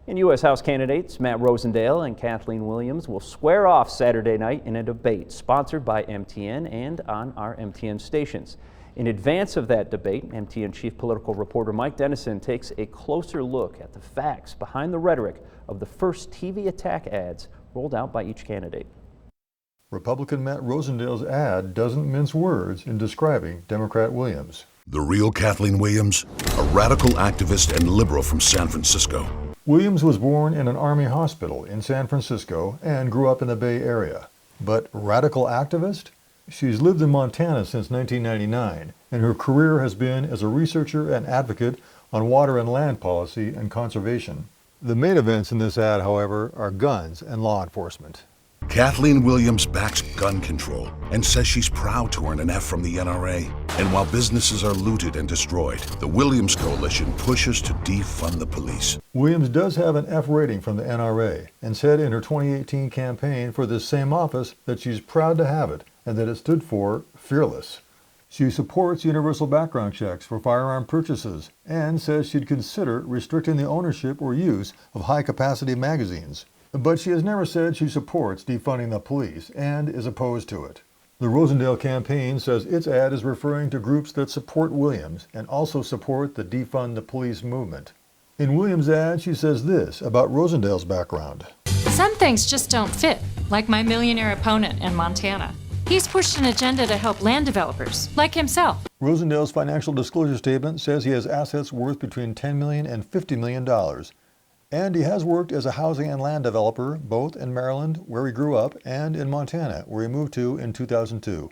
And U.S. House candidates Matt Rosendale and Kathleen Williams will square off Saturday night in a debate sponsored by MTN and on our MTN stations. In advance of that debate, MTN chief political reporter Mike Dennison takes a closer look at the facts behind the rhetoric of the first TV attack ads rolled out by each candidate. Republican Matt Rosendale's ad doesn't mince words in describing Democrat Williams. The real Kathleen Williams, a radical activist and liberal from San Francisco. Williams was born in an Army hospital in San Francisco and grew up in the Bay Area. But radical activist? She's lived in Montana since 1999, and her career has been as a researcher and advocate on water and land policy and conservation. The main events in this ad, however, are guns and law enforcement. Kathleen Williams backs gun control and says she's proud to earn an F from the NRA. And while businesses are looted and destroyed, the Williams Coalition pushes to defund the police. Williams does have an F rating from the NRA and said in her 2018 campaign for this same office that she's proud to have it and that it stood for fearless. She supports universal background checks for firearm purchases and says she'd consider restricting the ownership or use of high-capacity magazines. But she has never said she supports defunding the police and is opposed to it. The Rosendale campaign says its ad is referring to groups that support Williams and also support the defund the police movement. In Williams' ad, she says this about Rosendale's background. Some things just don't fit, like my millionaire opponent in Montana. He's pushed an agenda to help land developers, like himself. Rosendale's financial disclosure statement says he has assets worth between $10 million and $50 million. And he has worked as a housing and land developer, both in Maryland, where he grew up, and in Montana, where he moved to in 2002.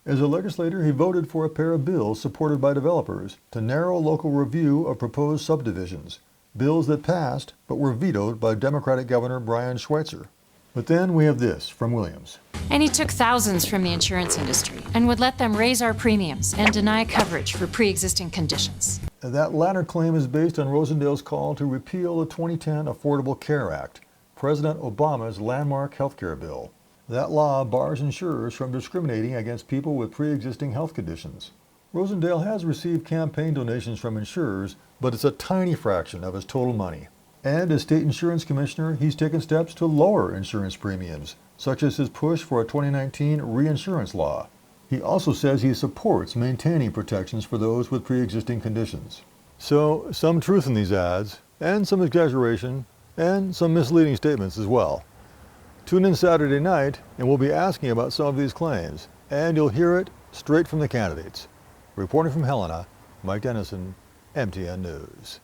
As a legislator, he voted for a pair of bills supported by developers to narrow local review of proposed subdivisions, bills that passed but were vetoed by Democratic Governor Brian Schweitzer. But then we have this from Williams. And he took thousands from the insurance industry and would let them raise our premiums and deny coverage for pre-existing conditions. That latter claim is based on Rosendale's call to repeal the 2010 Affordable Care Act, President Obama's landmark health care bill. That law bars insurers from discriminating against people with pre-existing health conditions. Rosendale has received campaign donations from insurers, but it's a tiny fraction of his total money. And as state insurance commissioner, he's taken steps to lower insurance premiums, such as his push for a 2019 reinsurance law. He also says he supports maintaining protections for those with pre-existing conditions. So, some truth in these ads, and some exaggeration, and some misleading statements as well. Tune in Saturday night, and we'll be asking about some of these claims, and you'll hear it straight from the candidates. Reporting from Helena, Mike Dennison, MTN News.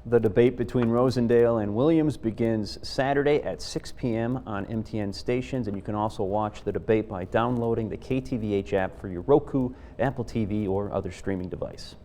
The debate between Rosendale and Williams begins Saturday at 6 p.m. on MTN stations, and you can also watch the debate by downloading the KTVH app for your Roku, Apple TV, or other streaming device.